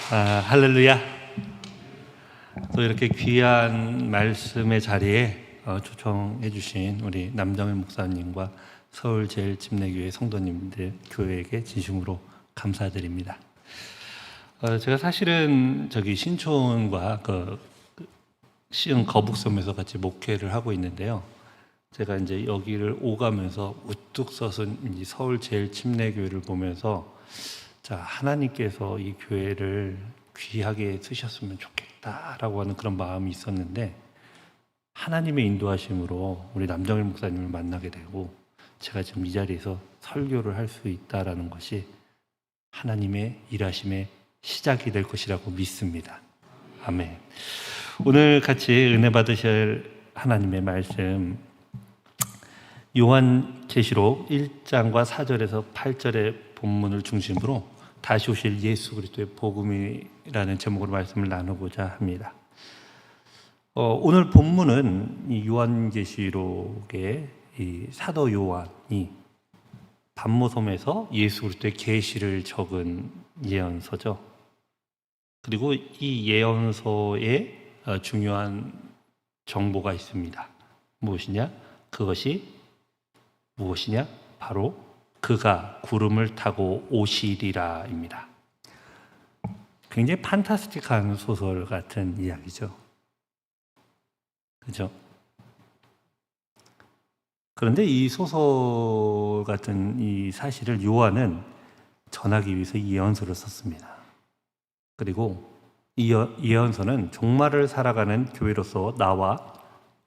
할렐루야. 또 이렇게 귀한 말씀의 자리에 초청해 주신 우리 남정일 목사님과 서울제일집례교회 성도님들 교회에게 진심으로 감사드립니다. 제가 사실은 신촌과 시흥 거북섬에서 같이 목회를 하고 있는데요. 제가 이제 여기를 오가면서 우뚝 서선 이 서울제일집례교회를 보면서 하나님께서 이 교회를 귀하게 쓰셨으면 좋겠다라고 하는 그런 마음이 있었는데, 하나님의 인도하심으로 우리 남정일 목사님을 만나게 되고 제가 지금 이 자리에서 설교를 할 수 있다라는 것이 하나님의 일하심의 시작이 될 것이라고 믿습니다. 아멘. 오늘 같이 은혜 받으실 하나님의 말씀, 요한계시록 1장과 4절에서 8절의 본문을 중심으로 다시 오실 예수 그리스도의 복음이라는 제목으로 말씀을 나누고자 합니다. 오늘 본문은 이 요한계시록의 이 사도 요한이 반모섬에서 예수 그리스도의 계시를 적은 예언서죠. 그리고 이 예언서에 중요한 정보가 있습니다. 무엇이냐? 그것이 무엇이냐? 바로 그가 구름을 타고 오시리라입니다. 굉장히 판타스틱한 소설 같은 이야기죠. 그죠? 그런데 이 소설 같은 이 사실을 요한은 전하기 위해서 이 예언서를 썼습니다. 그리고 이 예언서는 종말을 살아가는 교회로서 나와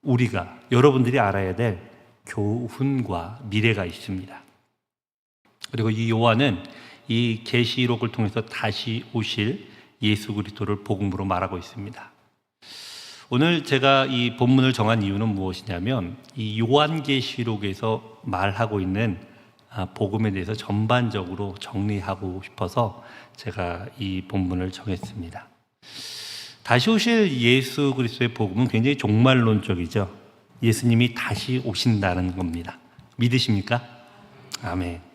우리가, 여러분들이 알아야 될 교훈과 미래가 있습니다. 그리고 이 요한은 이 계시록을 통해서 다시 오실 예수 그리스도를 복음으로 말하고 있습니다. 오늘 제가 이 본문을 정한 이유는 무엇이냐면, 이 요한계시록에서 말하고 있는 복음에 대해서 전반적으로 정리하고 싶어서 제가 이 본문을 정했습니다. 다시 오실 예수 그리스도의 복음은 굉장히 종말론적이죠. 예수님이 다시 오신다는 겁니다. 믿으십니까? 아멘.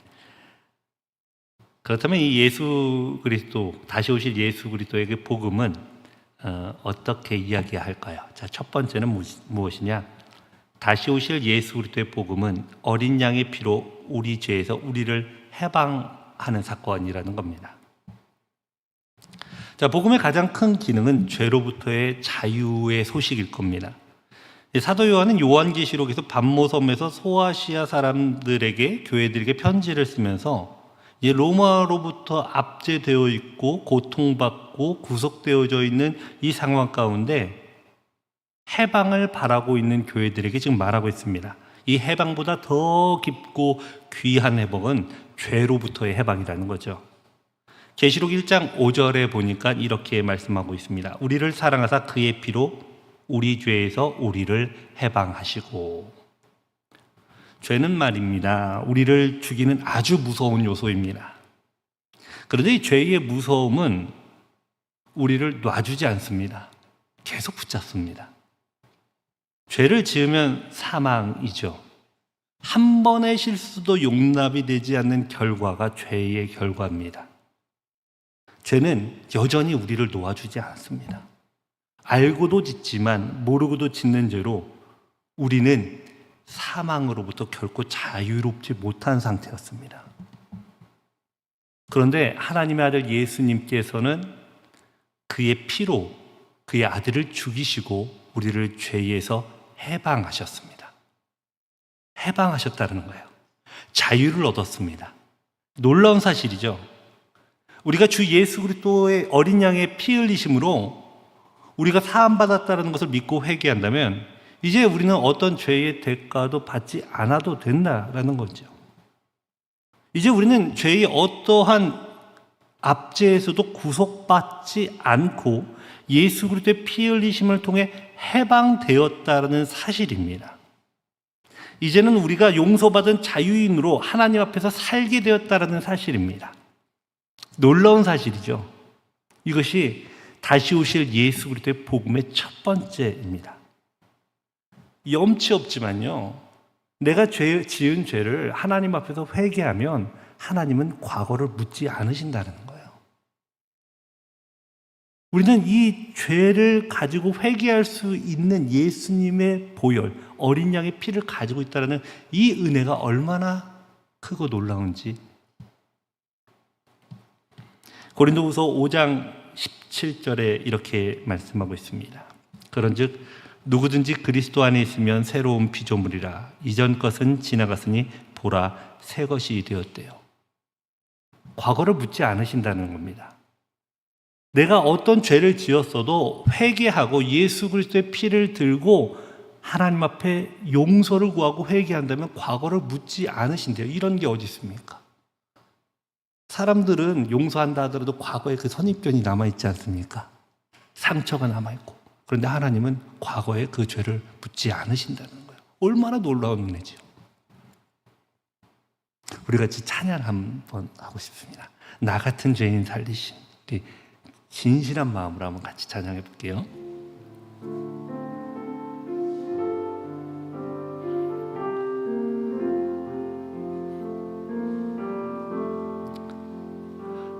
그렇다면 이 예수 그리스도, 다시 오실 예수 그리스도의 복음은 어떻게 이야기할까요? 첫 번째는 무엇이냐? 다시 오실 예수 그리스도의 복음은 어린 양의 피로 우리 죄에서 우리를 해방하는 사건이라는 겁니다. 복음의 가장 큰 기능은 죄로부터의 자유의 소식일 겁니다. 사도 요한은 요한계시록에서 반모섬에서 소아시아 사람들에게, 교회들에게 편지를 쓰면서 로마로부터 압제되어 있고 고통받고 구속되어져 있는 이 상황 가운데 해방을 바라고 있는 교회들에게 지금 말하고 있습니다. 이 해방보다 더 깊고 귀한 해방은 죄로부터의 해방이라는 거죠. 계시록 1장 5절에 보니까 이렇게 말씀하고 있습니다. 우리를 사랑하사 그의 피로 우리 죄에서 우리를 해방하시고. 죄는 말입니다, 우리를 죽이는 아주 무서운 요소입니다. 그런데 이 죄의 무서움은 우리를 놔주지 않습니다. 계속 붙잡습니다. 죄를 지으면 사망이죠. 한 번의 실수도 용납이 되지 않는 결과가 죄의 결과입니다. 죄는 여전히 우리를 놓아주지 않습니다. 알고도 짓지만 모르고도 짓는 죄로 우리는 사망으로부터 결코 자유롭지 못한 상태였습니다. 그런데 하나님의 아들 예수님께서는 그의 피로 그의 아들을 죽이시고 우리를 죄에서 해방하셨습니다. 해방하셨다는 거예요. 자유를 얻었습니다. 놀라운 사실이죠. 우리가 주 예수 그리스도의 어린 양의 피 흘리심으로 우리가 사함받았다는 것을 믿고 회개한다면 이제 우리는 어떤 죄의 대가도 받지 않아도 된다라는 거죠. 이제 우리는 죄의 어떠한 압제에서도 구속받지 않고 예수 그리스도의 피 흘리심을 통해 해방되었다는 사실입니다. 이제는 우리가 용서받은 자유인으로 하나님 앞에서 살게 되었다는 사실입니다. 놀라운 사실이죠. 이것이 다시 오실 예수 그리스도의 복음의 첫 번째입니다. 염치 없지만요, 내가 지은 죄를 하나님 앞에서 회개하면 하나님은 과거를 묻지 않으신다는 거예요. 우리는 이 죄를 가지고 회개할 수 있는 예수님의 보혈, 어린 양의 피를 가지고 있다는 이 은혜가 얼마나 크고 놀라운지. 고린도후서 5장 17절에 이렇게 말씀하고 있습니다. 그런즉 누구든지 그리스도 안에 있으면 새로운 피조물이라. 이전 것은 지나갔으니 보라 새 것이 되었대요. 과거를 묻지 않으신다는 겁니다. 내가 어떤 죄를 지었어도 회개하고 예수 그리스도의 피를 들고 하나님 앞에 용서를 구하고 회개한다면 과거를 묻지 않으신대요. 이런 게 어디 있습니까? 사람들은 용서한다 하더라도 과거에 그 선입견이 남아있지 않습니까? 상처가 남아있고. 그런데 하나님은 과거에 그 죄를 묻지 않으신다는 거예요. 얼마나 놀라운 은혜죠. 우리 같이 찬양 한번 하고 싶습니다. 나 같은 죄인 살리신. 우리 진실한 마음으로 한번 같이 찬양해 볼게요.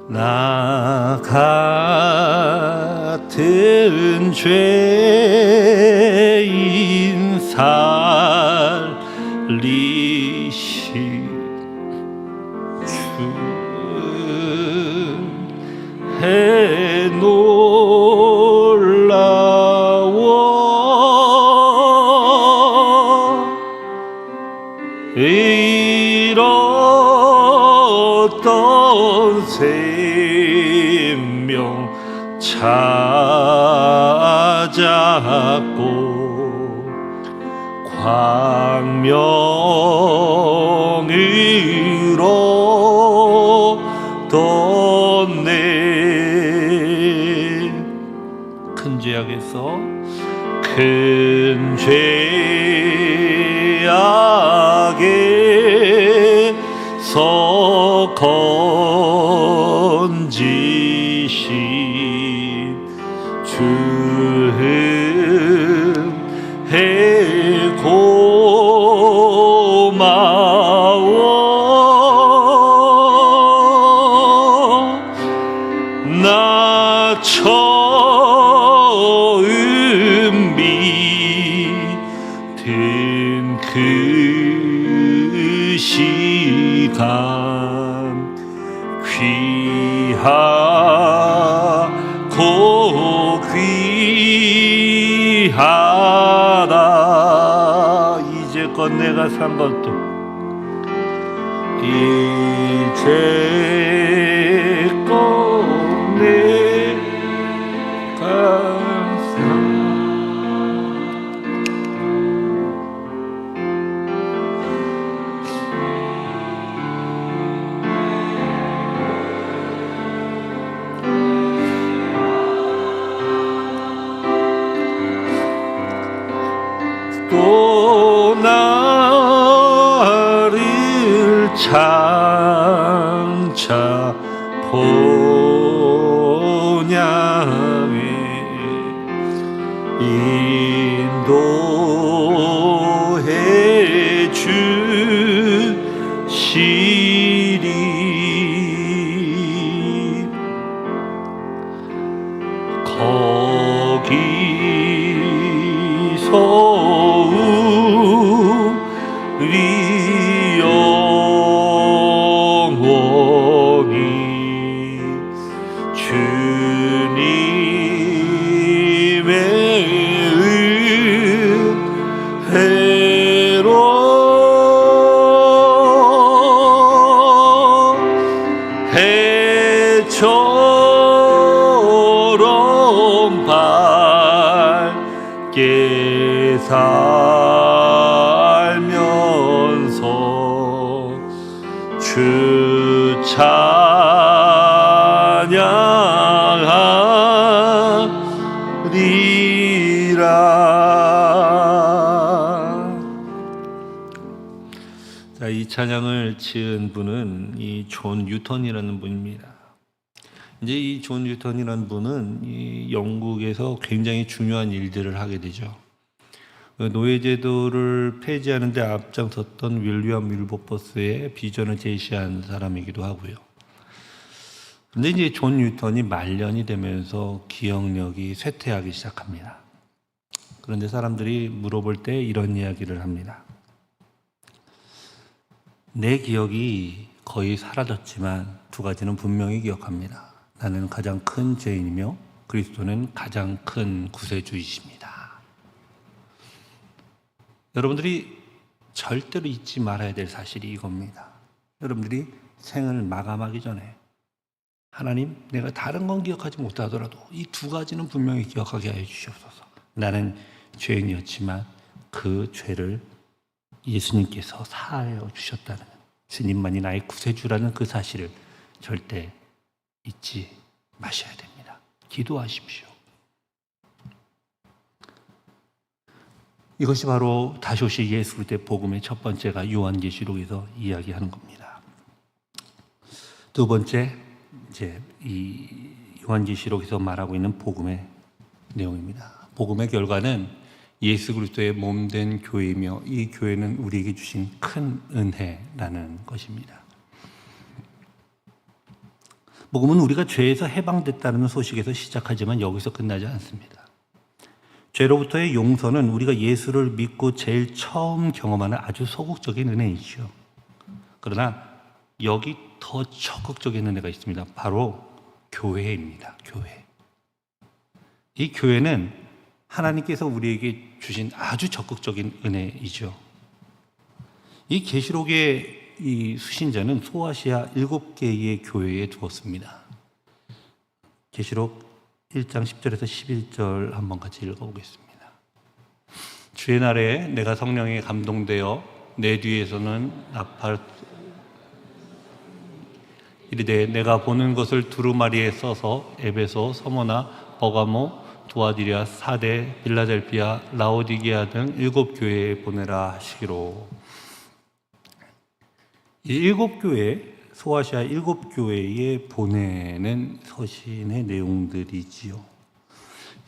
나 같은 죄인 살리신 주의 놀라워 잃었던 생명 찾았고 광명으로 떴네. 큰 죄악에서 큰 죄악에서 건지신 주의 고마워. 나 처음 믿은 그 시간 귀하고 귀하다. 이제껏 내가 산 것도 이제껏 내가 산 또 나를 장차 본향에 인도해 주시리. 거기서 우리 영원히 주님의 은혜로 해처럼 밝게 살면서 주 찬양하리라. 자, 이 찬양을 지은 분은 이 존 뉴턴이라는 분입니다. 이제 이 존 뉴턴이라는 분은 이 영국에서 굉장히 중요한 일들을 하게 되죠. 노예제도를 폐지하는 데 앞장섰던 윌리엄 윌버포스의 비전을 제시한 사람이기도 하고요. 근데 이제 존 뉴턴이 말년이 되면서 기억력이 쇠퇴하기 시작합니다. 그런데 사람들이 물어볼 때 이런 이야기를 합니다. 내 기억이 거의 사라졌지만 두 가지는 분명히 기억합니다. 나는 가장 큰 죄인이며 그리스도는 가장 큰 구세주이십니다. 여러분들이 절대로 잊지 말아야 될 사실이 이겁니다. 여러분들이 생을 마감하기 전에 하나님, 내가 다른 건 기억하지 못하더라도 이 두 가지는 분명히 기억하게 하여 주시옵소서. 나는 죄인이었지만 그 죄를 예수님께서 사하여 주셨다는, 주님만이 나의 구세주라는 그 사실을 절대 잊지 마셔야 됩니다. 기도하십시오. 이것이 바로 다시 오실 예수 그리스도의 복음의 첫 번째가 요한계시록에서 이야기하는 겁니다. 두 번째, 이제 이 요한계시록에서 말하고 있는 복음의 내용입니다. 복음의 결과는 예수 그리스도의 몸된 교회이며 이 교회는 우리에게 주신 큰 은혜라는 것입니다. 복음은 우리가 죄에서 해방됐다는 소식에서 시작하지만 여기서 끝나지 않습니다. 죄로부터의 용서는 우리가 예수를 믿고 제일 처음 경험하는 아주 소극적인 은혜이죠. 그러나 여기 더 적극적인 은혜가 있습니다. 바로 교회입니다. 교회. 이 교회는 하나님께서 우리에게 주신 아주 적극적인 은혜이죠. 이 계시록의 이 수신자는 소아시아 7개의 교회에 두었습니다. 계시록 1장 10절에서 11절 한번 같이 읽어보겠습니다. 주의 날에 내가 성령에 감동되어 내 뒤에서는 나팔 이르되 내가 보는 것을 두루마리에 써서 에베소, 서머나, 버가모, 두아디랴, 사데, 빌라델피아, 라오디게아 등 7교회에 보내라 하시기로. 이 7교회, 소아시아 7교회에 보내는 서신의 내용들이지요.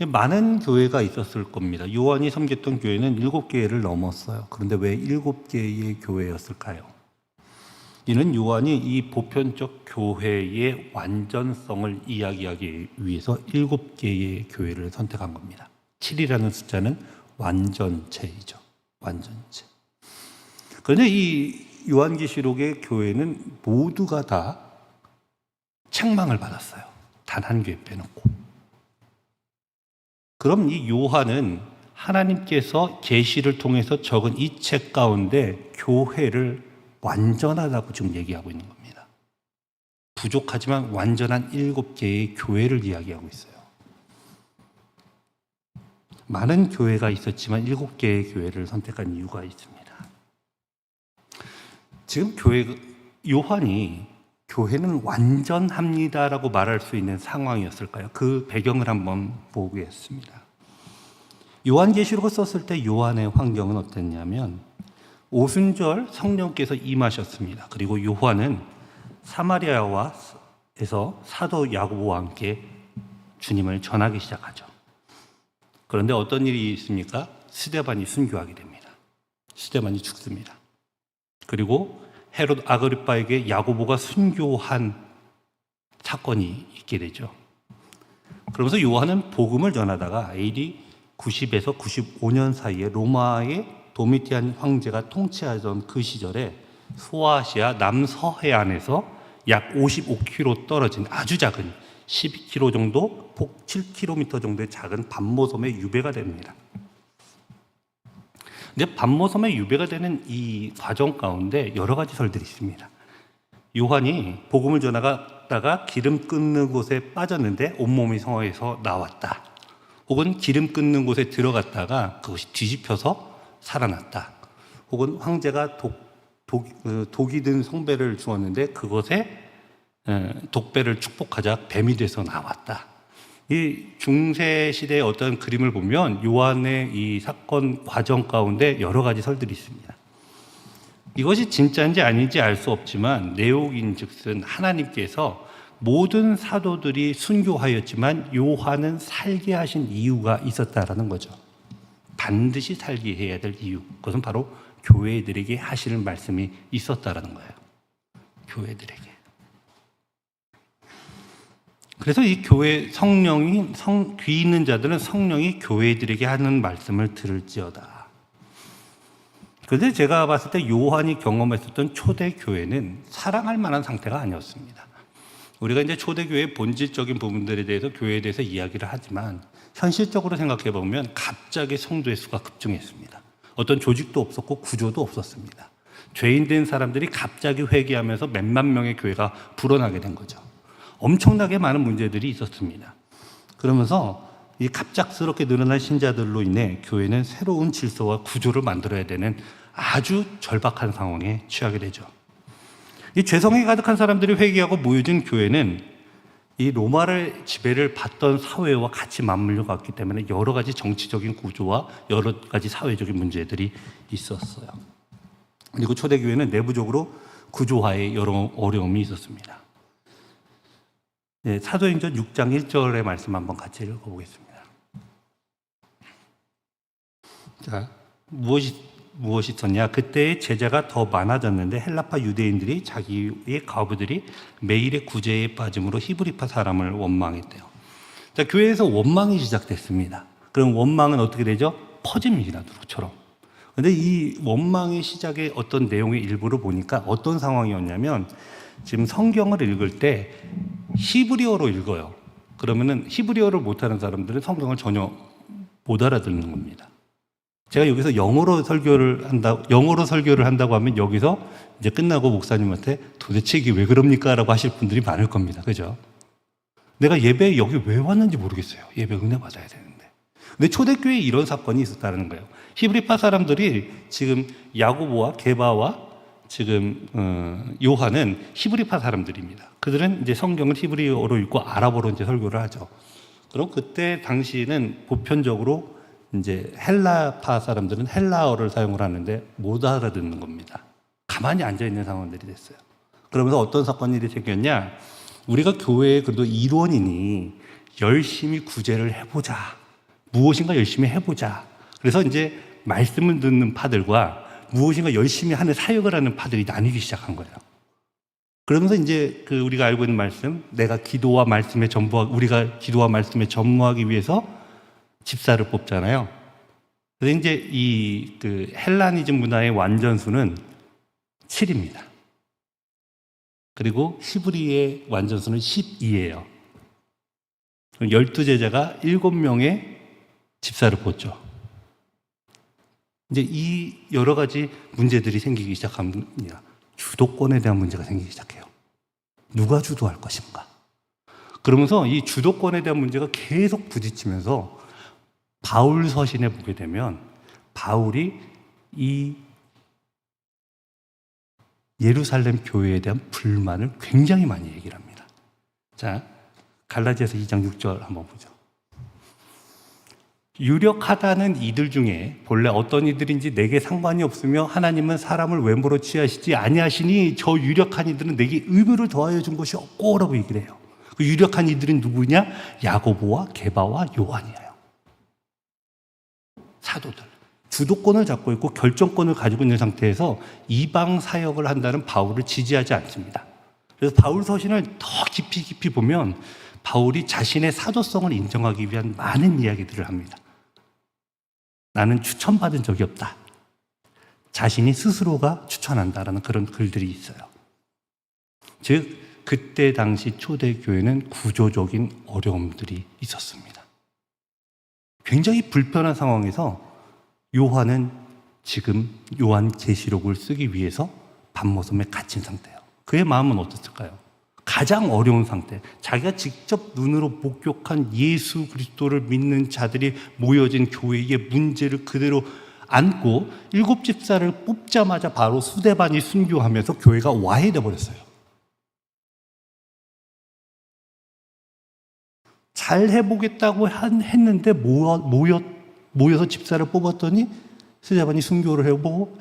많은 교회가 있었을 겁니다. 요한이 섬겼던 교회는 7개를 넘었어요. 그런데 왜 7개의 교회였을까요? 이는 요한이 이 보편적 교회의 완전성을 이야기하기 위해서 7개의 교회를 선택한 겁니다. 7이라는 숫자는 완전체이죠. 완전체. 그런데 이 요한계시록의 교회는 모두가 다 책망을 받았어요. 단 한 교회 빼놓고. 그럼 이 요한은 하나님께서 계시를 통해서 적은 이 책 가운데 교회를 완전하다고 지금 얘기하고 있는 겁니다. 부족하지만 완전한 7개의 교회를 이야기하고 있어요. 많은 교회가 있었지만 7개의 교회를 선택한 이유가 있습니다. 지금 요한이 교회는 완전합니다라고 말할 수 있는 상황이었을까요? 그 배경을 한번 보겠습니다. 요한계시록을 썼을 때 요한의 환경은 어땠냐면 오순절 성령께서 임하셨습니다. 그리고 요한은 사마리아에서 사도 야고보와 함께 주님을 전하기 시작하죠. 그런데 어떤 일이 있습니까? 스데반이 순교하게 됩니다. 스데반이 죽습니다. 그리고 헤롯 아그리빠에게 야고보가 순교한 사건이 있게 되죠. 그러면서 요한은 복음을 전하다가 AD 90에서 95년 사이에 로마의 도미티안 황제가 통치하던 그 시절에 소아시아 남서해안에서 약 55km 떨어진 아주 작은 12km 정도, 폭 7km 정도의 작은 반모섬에 유배가 됩니다. 근데 반모섬에 유배가 되는 이 과정 가운데 여러 가지 설들이 있습니다. 요한이 복음을 전하다가 기름 끊는 곳에 빠졌는데 온몸이 성화해서 나왔다. 혹은 기름 끊는 곳에 들어갔다가 그것이 뒤집혀서 살아났다. 혹은 황제가 독이 든 성배를 주었는데 그것에 독배를 축복하자 뱀이 돼서 나왔다. 이 중세 시대의 어떤 그림을 보면 요한의 이 사건 과정 가운데 여러 가지 설들이 있습니다. 이것이 진짜인지 아닌지 알 수 없지만 내용인즉슨 하나님께서 모든 사도들이 순교하였지만 요한은 살게 하신 이유가 있었다라는 거죠. 반드시 살게 해야 될 이유. 그것은 바로 교회들에게 하시는 말씀이 있었다라는 거예요. 교회들에게. 그래서 이 교회 성령이 귀 있는 자들은 성령이 교회들에게 하는 말씀을 들을지어다. 그런데 제가 봤을 때 요한이 경험했었던 초대 교회는 사랑할 만한 상태가 아니었습니다. 우리가 이제 초대 교회의 본질적인 부분들에 대해서 교회에 대해서 이야기를 하지만 현실적으로 생각해 보면 갑자기 성도의 수가 급증했습니다. 어떤 조직도 없었고 구조도 없었습니다. 죄인 된 사람들이 갑자기 회개하면서 몇만 명의 교회가 불어나게 된 거죠. 엄청나게 많은 문제들이 있었습니다. 그러면서 이 갑작스럽게 늘어난 신자들로 인해 교회는 새로운 질서와 구조를 만들어야 되는 아주 절박한 상황에 처하게 되죠. 이 죄성이 가득한 사람들이 회개하고 모여진 교회는 이 로마를 지배를 받던 사회와 같이 맞물려 갔기 때문에 여러 가지 정치적인 구조와 여러 가지 사회적인 문제들이 있었어요. 그리고 초대교회는 내부적으로 구조화에 여러 어려움이 있었습니다. 네, 사도행전 6장 1절의 말씀 한번 같이 읽어보겠습니다. 자, 무엇이 있었냐? 그때의 제자가 더 많아졌는데 헬라파 유대인들이 자기의 과부들이 매일의 구제에 빠짐으로 히브리파 사람을 원망했대요. 자, 교회에서 원망이 시작됐습니다. 그럼 원망은 어떻게 되죠? 퍼집니다, 누룩처럼. 근데 이 원망의 시작의 어떤 내용의 일부를 보니까 어떤 상황이었냐면 지금 성경을 읽을 때 히브리어로 읽어요. 그러면은 히브리어를 못하는 사람들은 성경을 전혀 못 알아듣는 겁니다. 제가 여기서 영어로 설교를 한다고 하면 여기서 이제 끝나고 목사님한테 도대체 이게 왜 그럽니까? 라고 하실 분들이 많을 겁니다. 그죠? 내가 예배에 여기 왜 왔는지 모르겠어요. 예배 은혜 받아야 되는데. 근데 초대교회에 이런 사건이 있었다는 거예요. 히브리파 사람들이 지금 야고보와 게바와 지금 요한은 히브리파 사람들입니다. 그들은 이제 성경을 히브리어로 읽고 아랍어로 이제 설교를 하죠. 그럼 그때 당시에는 보편적으로 이제 헬라파 사람들은 헬라어를 사용을 하는데 못 알아듣는 겁니다. 가만히 앉아 있는 상황들이 됐어요. 그러면서 어떤 사건이 생겼냐? 우리가 교회의 그래도 일원이니 열심히 구제를 해보자. 무엇인가 열심히 해보자. 그래서 이제 말씀을 듣는 파들과 무엇인가 열심히 하는 사역을 하는 파들이 나뉘기 시작한 거예요. 그러면서 이제 우리가 알고 있는 말씀, 우리가 기도와 말씀에 전무하기 위해서 집사를 뽑잖아요. 그래서 이제 이 헬라니즘 문화의 완전수는 7입니다. 그리고 히브리의 완전수는 12예요. 12제자가 7명의 집사를 뽑죠. 이제 이 여러 가지 문제들이 생기기 시작합니다. 주도권에 대한 문제가 생기기 시작해요. 누가 주도할 것인가? 그러면서 이 주도권에 대한 문제가 계속 부딪히면서 바울 서신에 보게 되면 바울이 이 예루살렘 교회에 대한 불만을 굉장히 많이 얘기를 합니다. 자, 갈라디아서 2장 6절 한번 보죠. 유력하다는 이들 중에 본래 어떤 이들인지 내게 상관이 없으며 하나님은 사람을 외모로 취하시지 아니하시니 저 유력한 이들은 내게 의무를 더하여 준 것이 없고 라고 얘기를 해요. 그 유력한 이들은 누구냐? 야고보와 게바와 요한이에요. 사도들. 주도권을 잡고 있고 결정권을 가지고 있는 상태에서 이방 사역을 한다는 바울을 지지하지 않습니다. 그래서 바울 서신을 더 깊이 보면 바울이 자신의 사도성을 인정하기 위한 많은 이야기들을 합니다. 나는 추천받은 적이 없다. 자신이 스스로가 추천한다라는 그런 글들이 있어요. 즉 그때 당시 초대교회는 구조적인 어려움들이 있었습니다. 굉장히 불편한 상황에서 요한은 지금 요한계시록을 쓰기 위해서 밤모섬에 갇힌 상태예요. 그의 마음은 어땠을까요? 가장 어려운 상태, 자기가 직접 눈으로 목격한 예수 그리스도를 믿는 자들이 모여진 교회의 문제를 그대로 안고 7 집사를 뽑자마자 바로 수데반이 순교하면서 교회가 와해돼 버렸어요. 잘 해보겠다고 했는데 모여서 집사를 뽑았더니 수데반이 순교를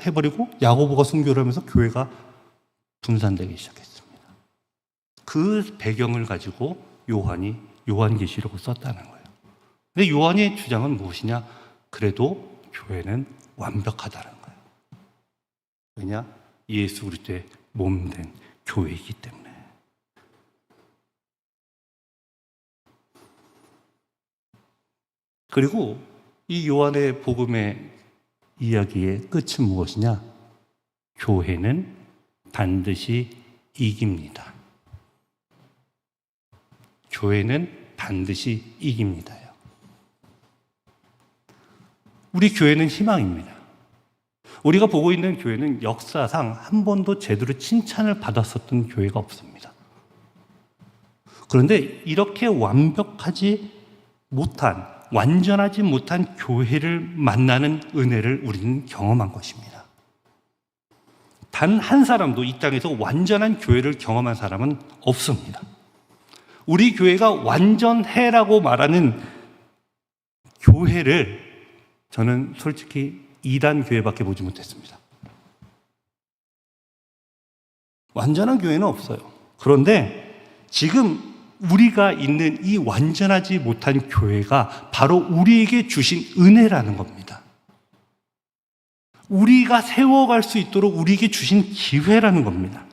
해버리고 야고보가 순교를 하면서 교회가 분산되기 시작했습니다. 그 배경을 가지고 요한이 요한계시록을 썼다는 거예요. 근데 요한의 주장은 무엇이냐? 그래도 교회는 완벽하다는 거예요. 왜냐? 예수 그리스도의 몸된 교회이기 때문에. 그리고 이 요한의 복음의 이야기의 끝은 무엇이냐? 교회는 반드시 이깁니다. 교회는 반드시 이깁니다요. 우리 교회는 희망입니다. 우리가 보고 있는 교회는 역사상 한 번도 제대로 칭찬을 받았었던 교회가 없습니다. 그런데 이렇게 완전하지 못한 교회를 만나는 은혜를 우리는 경험한 것입니다. 단 한 사람도 이 땅에서 완전한 교회를 경험한 사람은 없습니다. 우리 교회가 완전해라고 말하는 교회를 저는 솔직히 이단 교회밖에 보지 못했습니다. 완전한 교회는 없어요. 그런데 지금 우리가 있는 이 완전하지 못한 교회가 바로 우리에게 주신 은혜라는 겁니다. 우리가 세워갈 수 있도록 우리에게 주신 기회라는 겁니다.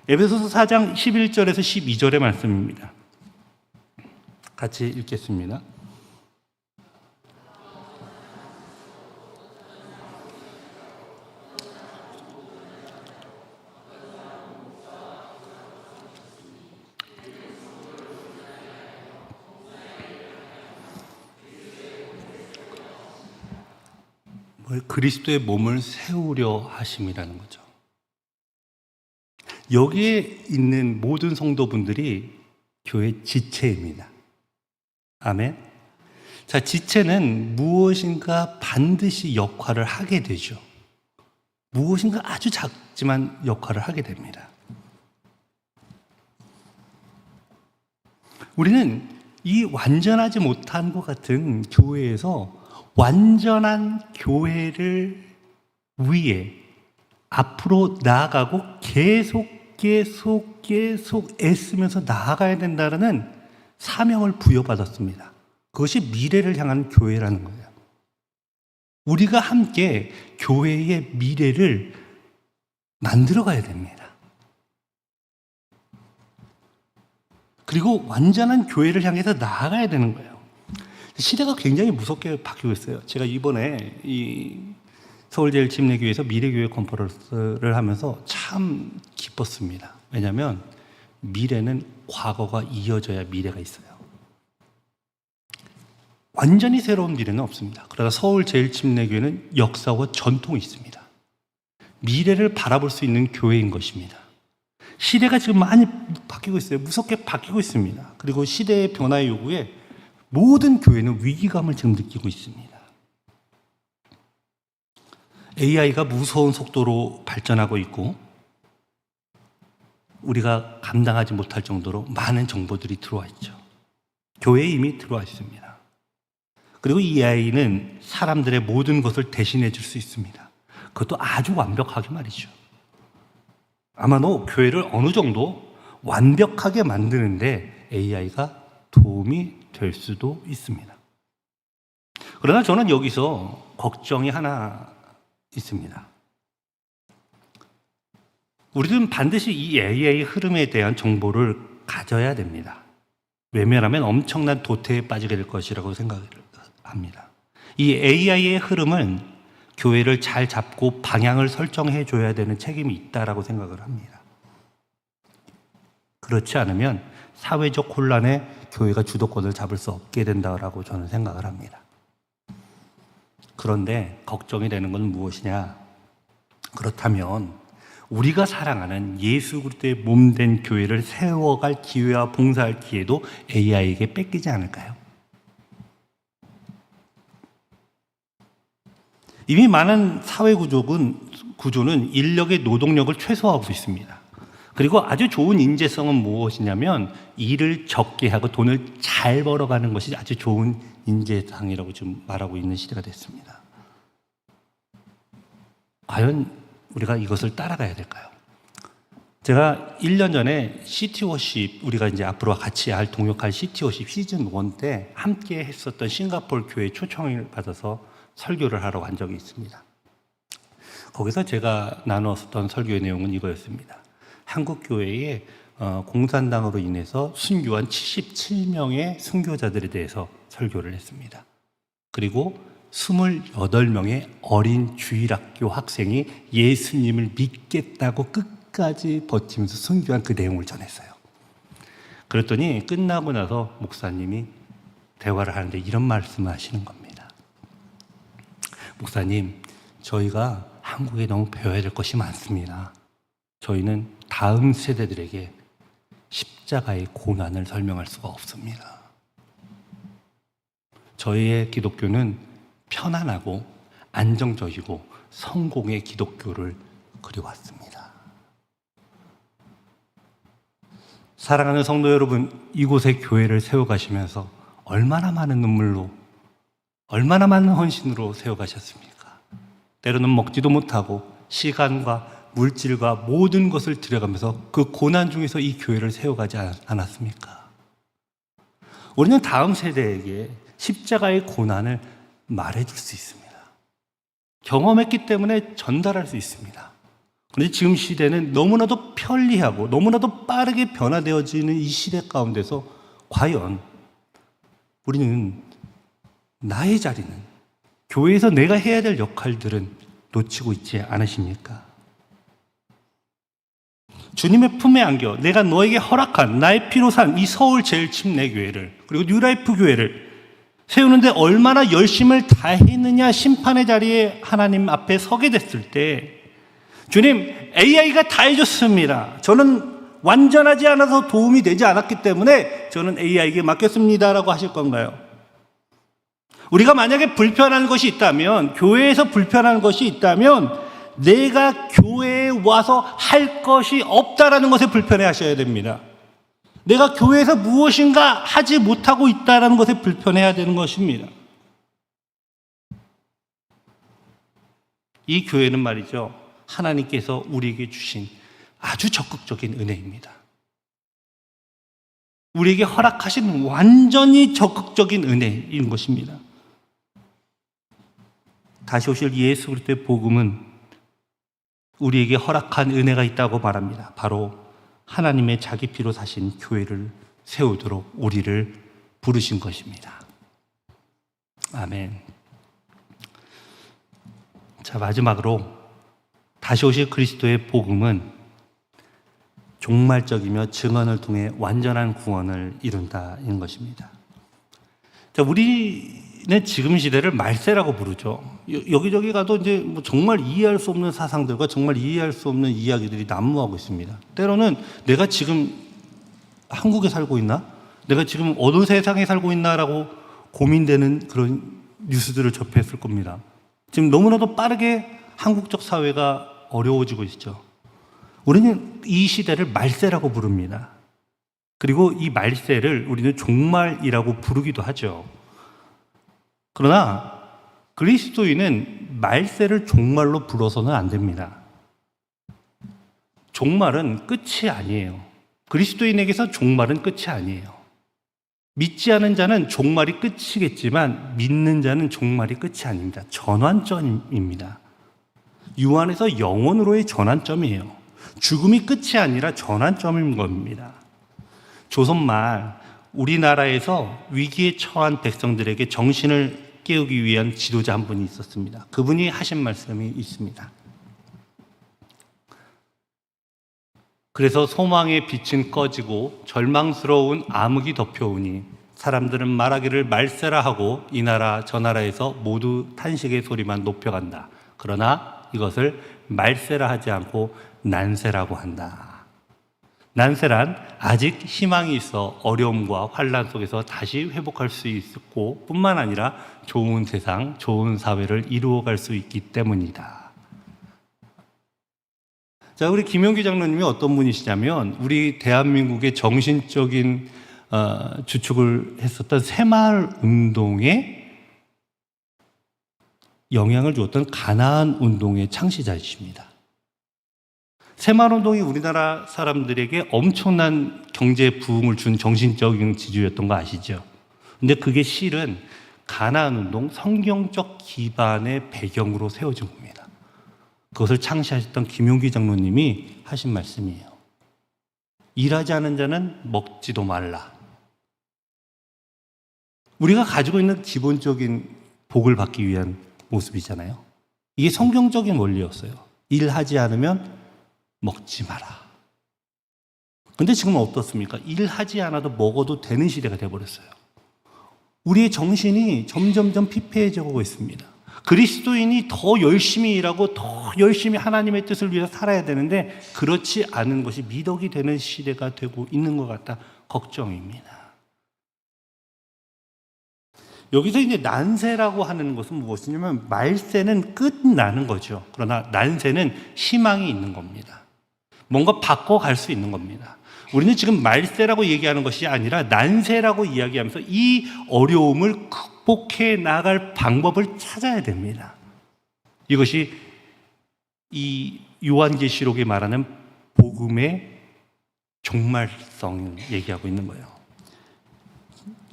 에베소서 4장 11절에서 12절의 말씀입니다. 같이 읽겠습니다. 그리스도의 몸을 세우려 하심이라는 거죠. 여기에 있는 모든 성도분들이 교회 지체입니다. 아멘. 자, 지체는 무엇인가 반드시 역할을 하게 되죠. 무엇인가 아주 작지만 역할을 하게 됩니다. 우리는 이 완전하지 못한 것 같은 교회에서 완전한 교회를 위해 앞으로 나아가고 계속 애쓰면서 나아가야 된다는 사명을 부여받았습니다. 그것이 미래를 향한 교회라는 거예요. 우리가 함께 교회의 미래를 만들어가야 됩니다. 그리고 완전한 교회를 향해서 나아가야 되는 거예요. 시대가 굉장히 무섭게 바뀌고 있어요. 제가 이번에 이 서울제일침례교회에서 미래교회 컨퍼런스를 하면서 참 기뻤습니다. 왜냐하면 미래는 과거가 이어져야 미래가 있어요. 완전히 새로운 미래는 없습니다. 그러나 서울제일침례교회는 역사와 전통이 있습니다. 미래를 바라볼 수 있는 교회인 것입니다. 시대가 지금 많이 바뀌고 있어요. 무섭게 바뀌고 있습니다. 그리고 시대의 변화의 요구에 모든 교회는 위기감을 지금 느끼고 있습니다. AI가 무서운 속도로 발전하고 있고 우리가 감당하지 못할 정도로 많은 정보들이 들어와 있죠. 교회에 이미 들어와 있습니다. 그리고 이 AI는 사람들의 모든 것을 대신해 줄 수 있습니다. 그것도 아주 완벽하게 말이죠. 아마도 교회를 어느 정도 완벽하게 만드는데 AI가 도움이 될 수도 있습니다. 그러나 저는 여기서 걱정이 하나 있습니다. 우리는 반드시 이 AI 흐름에 대한 정보를 가져야 됩니다. 외면하면 엄청난 도태에 빠지게 될 것이라고 생각합니다. 이 AI의 흐름은 교회를 잘 잡고 방향을 설정해 줘야 되는 책임이 있다라고 생각을 합니다. 그렇지 않으면 사회적 혼란에 교회가 주도권을 잡을 수 없게 된다라고 저는 생각을 합니다. 그런데 걱정이 되는 건 무엇이냐? 그렇다면 우리가 사랑하는 예수 그리스도의 몸된 교회를 세워갈 기회와 봉사할 기회도 AI에게 뺏기지 않을까요? 이미 많은 사회 구조는 인력의 노동력을 최소화하고 있습니다. 그리고 아주 좋은 인재성은 무엇이냐면 일을 적게 하고 돈을 잘 벌어가는 것이 아주 좋은 인재상이라고 지금 말하고 있는 시대가 됐습니다. 과연 우리가 이것을 따라가야 될까요? 제가 1년 전에 시티워십, 우리가 이제 앞으로 같이 동역할 시티워십 시즌 1 때 함께 했었던 싱가포르 교회 초청을 받아서 설교를 하러 간 적이 있습니다. 거기서 제가 나누었던 설교의 내용은 이거였습니다. 한국 교회에 공산당으로 인해서 순교한 77명의 순교자들에 대해서 설교를 했습니다. 그리고 28명의 어린 주일학교 학생이 예수님을 믿겠다고 끝까지 버티면서 순교한 그 내용을 전했어요. 그랬더니 끝나고 나서 목사님이 대화를 하는데 이런 말씀을 하시는 겁니다. 목사님, 저희가 한국에 너무 배워야 될 것이 많습니다. 저희는 다음 세대들에게 십자가의 고난을 설명할 수가 없습니다. 저희의 기독교는 편안하고 안정적이고 성공의 기독교를 그려왔습니다. 사랑하는 성도 여러분, 이곳에 교회를 세워가시면서 얼마나 많은 눈물로, 얼마나 많은 헌신으로 세워가셨습니까? 때로는 먹지도 못하고 시간과 물질과 모든 것을 들여가면서 그 고난 중에서 이 교회를 세워가지 않았습니까? 우리는 다음 세대에게 십자가의 고난을 말해줄 수 있습니다. 경험했기 때문에 전달할 수 있습니다. 그런데 지금 시대는 너무나도 편리하고 너무나도 빠르게 변화되어지는 이 시대 가운데서 과연 우리는 나의 자리는, 교회에서 내가 해야 될 역할들은 놓치고 있지 않으십니까? 주님의 품에 안겨 내가 너에게 허락한 나의 피로 산 이 서울 제일침례교회를, 그리고 뉴라이프 교회를 세우는데 얼마나 열심을 다했느냐, 심판의 자리에 하나님 앞에 서게 됐을 때 주님, AI가 다 해줬습니다. 저는 완전하지 않아서 도움이 되지 않았기 때문에 저는 AI에게 맡겼습니다라고 하실 건가요? 우리가 만약에 불편한 것이 있다면, 교회에서 불편한 것이 있다면 내가 교회에 와서 할 것이 없다라는 것에 불편해 하셔야 됩니다. 내가 교회에서 무엇인가 하지 못하고 있다는 것에 불편해야 되는 것입니다. 이 교회는 말이죠, 하나님께서 우리에게 주신 아주 적극적인 은혜입니다. 우리에게 허락하신 완전히 적극적인 은혜인 것입니다. 다시 오실 예수 그리스도의 복음은 우리에게 허락한 은혜가 있다고 말합니다. 바로 하나님의 자기 피로 사신 교회를 세우도록 우리를 부르신 것입니다. 아멘. 자, 마지막으로 다시 오실 그리스도의 복음은 종말적이며 증언을 통해 완전한 구원을 이룬다는 것입니다. 자, 우리는 지금 시대를 말세라고 부르죠. 여기저기 가도 이제 뭐 정말 이해할 수 없는 사상들과 정말 이해할 수 없는 이야기들이 난무하고 있습니다. 때로는 내가 지금 한국에 살고 있나? 내가 지금 어느 세상에 살고 있나라고 고민되는 그런 뉴스들을 접했을 겁니다. 지금 너무나도 빠르게 한국적 사회가 어려워지고 있죠. 우리는 이 시대를 말세라고 부릅니다. 그리고 이 말세를 우리는 종말이라고 부르기도 하죠. 그러나 그리스도인은 말세를 종말로 불러서는 안 됩니다. 종말은 끝이 아니에요. 그리스도인에게서 종말은 끝이 아니에요. 믿지 않은 자는 종말이 끝이겠지만 믿는 자는 종말이 끝이 아닙니다. 전환점입니다. 유 안에서 영원으로의 전환점이에요. 죽음이 끝이 아니라 전환점인 겁니다. 조선 말 우리나라에서 위기에 처한 백성들에게 정신을 깨우기 위한 지도자 한 분이 있었습니다. 그분이 하신 말씀이 있습니다. 그래서 소망의 빛은 꺼지고 절망스러운 암흑이 덮여오니 사람들은 말하기를 말세라 하고 이 나라 저 나라에서 모두 탄식의 소리만 높여간다. 그러나 이것을 말세라 하지 않고 난세라고 한다. 난세란 아직 희망이 있어 어려움과 환난 속에서 다시 회복할 수 있고 뿐만 아니라 좋은 세상, 좋은 사회를 이루어갈 수 있기 때문이다. 자, 우리 김용기 장로님이 어떤 분이시냐면 우리 대한민국의 정신적인 주축을 했었던 새마을 운동에 영향을 주었던 가나안 운동의 창시자이십니다. 새마을 운동이 우리나라 사람들에게 엄청난 경제 부흥을 준 정신적인 지주였던 거 아시죠? 근데 그게 실은 가나안 운동, 성경적 기반의 배경으로 세워진 겁니다. 그것을 창시하셨던 김용기 장로님이 하신 말씀이에요. 일하지 않은 자는 먹지도 말라. 우리가 가지고 있는 기본적인 복을 받기 위한 모습이잖아요. 이게 성경적인 원리였어요. 일하지 않으면 먹지 마라. 근데 지금 어떻습니까? 일하지 않아도 먹어도 되는 시대가 되어버렸어요. 우리의 정신이 점점점 피폐해져 가고 있습니다. 그리스도인이 더 열심히 일하고 더 열심히 하나님의 뜻을 위해서 살아야 되는데 그렇지 않은 것이 미덕이 되는 시대가 되고 있는 것 같다 걱정입니다. 여기서 이제 난세라고 하는 것은 무엇이냐면 말세는 끝나는 거죠. 그러나 난세는 희망이 있는 겁니다. 뭔가 바꿔갈 수 있는 겁니다. 우리는 지금 말세라고 얘기하는 것이 아니라 난세라고 이야기하면서 이 어려움을 극복해 나갈 방법을 찾아야 됩니다. 이것이 이 요한계시록에 말하는 복음의 종말성을 얘기하고 있는 거예요.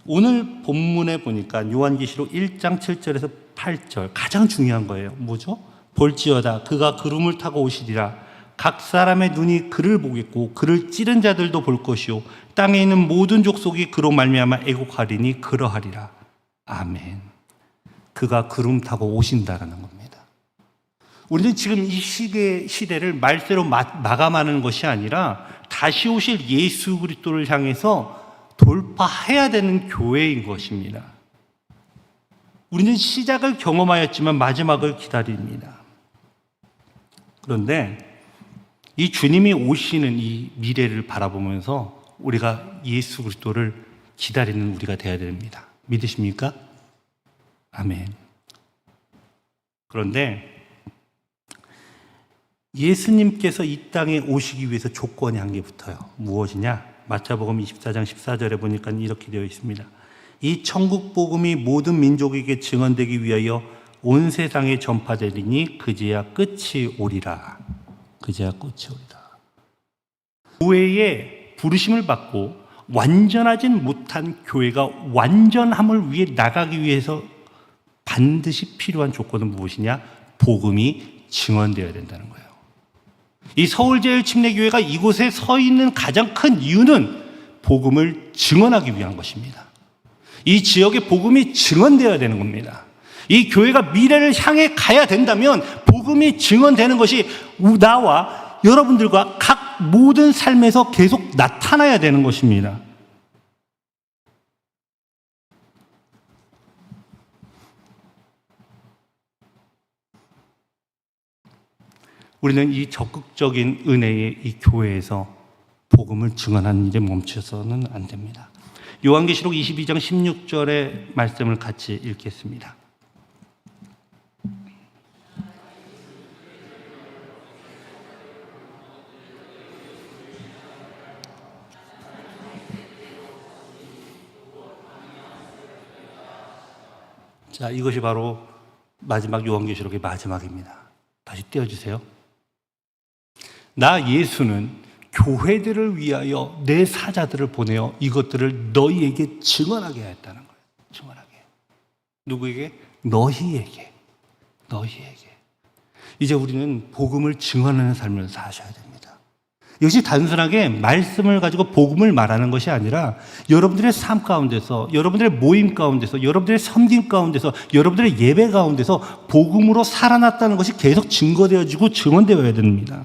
오늘 본문에 보니까 요한계시록 1장 7절에서 8절 가장 중요한 거예요. 뭐죠? 볼지어다 그가 구름을 타고 오시리라. 각 사람의 눈이 그를 보겠고 그를 찌른 자들도 볼 것이요 땅에 있는 모든 족속이 그로 말미암아 애곡하리니 그러하리라. 아멘. 그가 구름 타고 오신다라는 겁니다. 우리는 지금 이 시대를 말세로 마감하는 것이 아니라 다시 오실 예수 그리스도를 향해서 돌파해야 되는 교회인 것입니다. 우리는 시작을 경험하였지만 마지막을 기다립니다. 그런데 이 주님이 오시는 이 미래를 바라보면서 우리가 예수 그리스도를 기다리는 우리가 되어야 됩니다. 믿으십니까? 아멘. 그런데 예수님께서 이 땅에 오시기 위해서 조건이 한 개 붙어요. 무엇이냐? 마태복음 24장 14절에 보니까 이렇게 되어 있습니다. 이 천국 복음이 모든 민족에게 증언되기 위하여 온 세상에 전파되리니 그제야 끝이 오리라. 그제야 끝이 오리라. 교회에 부르심을 받고 완전하진 못한 교회가 완전함을 위해 나가기 위해서 반드시 필요한 조건은 무엇이냐? 복음이 증언되어야 된다는 거예요. 이 서울제일침례교회가 이곳에 서 있는 가장 큰 이유는 복음을 증언하기 위한 것입니다. 이 지역에 복음이 증언되어야 되는 겁니다. 이 교회가 미래를 향해 가야 된다면 복음이 증언되는 것이 나와 여러분들과 각 모든 삶에서 계속 나타나야 되는 것입니다. 우리는 이 적극적인 은혜의 이 교회에서 복음을 증언하는 일에 멈춰서는 안 됩니다. 요한계시록 22장 16절의 말씀을 같이 읽겠습니다. 자, 이것이 바로 마지막 요한계시록의 마지막입니다. 다시 띄워주세요. 나 예수는 교회들을 위하여 내 사자들을 보내어 이것들을 너희에게 증언하게 하였다는 거예요. 증언하게. 누구에게? 너희에게. 이제 우리는 복음을 증언하는 삶을 사셔야 됩니다. 이것이 단순하게 말씀을 가지고 복음을 말하는 것이 아니라 여러분들의 삶 가운데서, 여러분들의 모임 가운데서, 여러분들의 섬김 가운데서, 여러분들의 예배 가운데서 복음으로 살아났다는 것이 계속 증거되어지고 증언되어야 됩니다.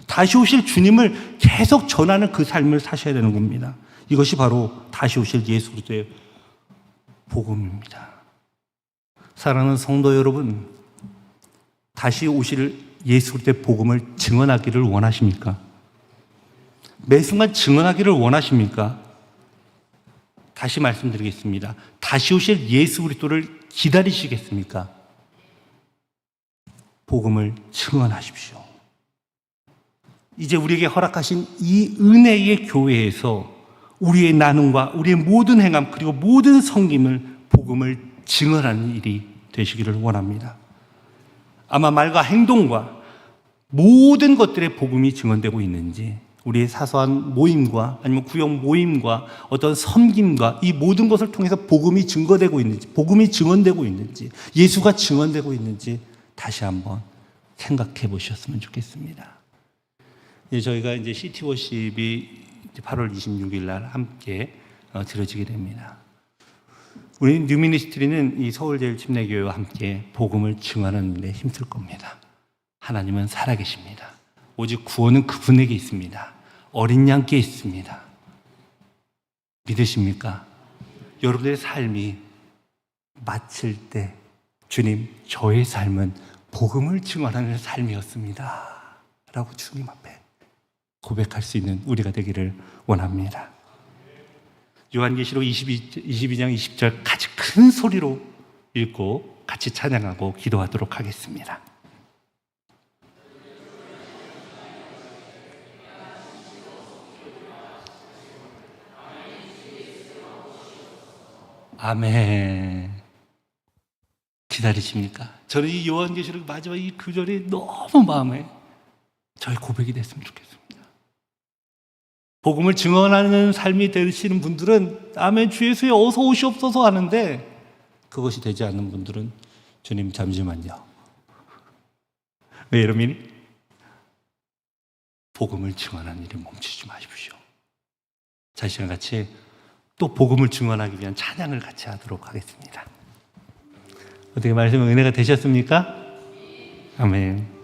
다시 오실 주님을 계속 전하는 그 삶을 사셔야 되는 겁니다. 이것이 바로 다시 오실 예수 그리스도의 복음입니다. 사랑하는 성도 여러분, 다시 오실 예수 그리스도의 복음을 증언하기를 원하십니까? 매 순간 증언하기를 원하십니까? 다시 말씀드리겠습니다. 다시 오실 예수 그리스도를 기다리시겠습니까? 복음을 증언하십시오. 이제 우리에게 허락하신 이 은혜의 교회에서 우리의 나눔과 우리의 모든 행함 그리고 모든 섬김을 복음을 증언하는 일이 되시기를 원합니다. 아마 말과 행동과 모든 것들의 복음이 증언되고 있는지, 우리의 사소한 모임과 아니면 구역 모임과 어떤 섬김과 이 모든 것을 통해서 복음이 증거되고 있는지, 복음이 증언되고 있는지, 예수가 증언되고 있는지 다시 한번 생각해 보셨으면 좋겠습니다. 저희가 이제 시티워십이 8월 26일 날 함께 드려지게 됩니다. 우리 뉴미니스트리는 이 서울제일침례교회와 함께 복음을 증언하는 데 힘쓸 겁니다. 하나님은 살아계십니다. 오직 구원은 그분에게 있습니다. 어린 양께 있습니다. 믿으십니까? 여러분들의 삶이 마칠 때 주님, 저의 삶은 복음을 증언하는 삶이었습니다 라고 주님 앞에 고백할 수 있는 우리가 되기를 원합니다. 요한계시록 22장 20절 같이 큰 소리로 읽고 같이 찬양하고 기도하도록 하겠습니다. 아멘. 기다리십니까? 저는 이 요한계시록 마지막 이 구절이 너무 마음에 저의 고백이 됐으면 좋겠습니다. 복음을 증언하는 삶이 되시는 분들은 아멘 주 예수에 어서 오시옵소서 하는데, 그것이 되지 않는 분들은 주님 잠시만요. 왜 이러니? 복음을 증언하는 일을 멈추지 마십시오. 자, 이 시간 같이 또 복음을 증언하기 위한 찬양을 같이 하도록 하겠습니다. 어떻게 말씀은 은혜가 되셨습니까? 아멘.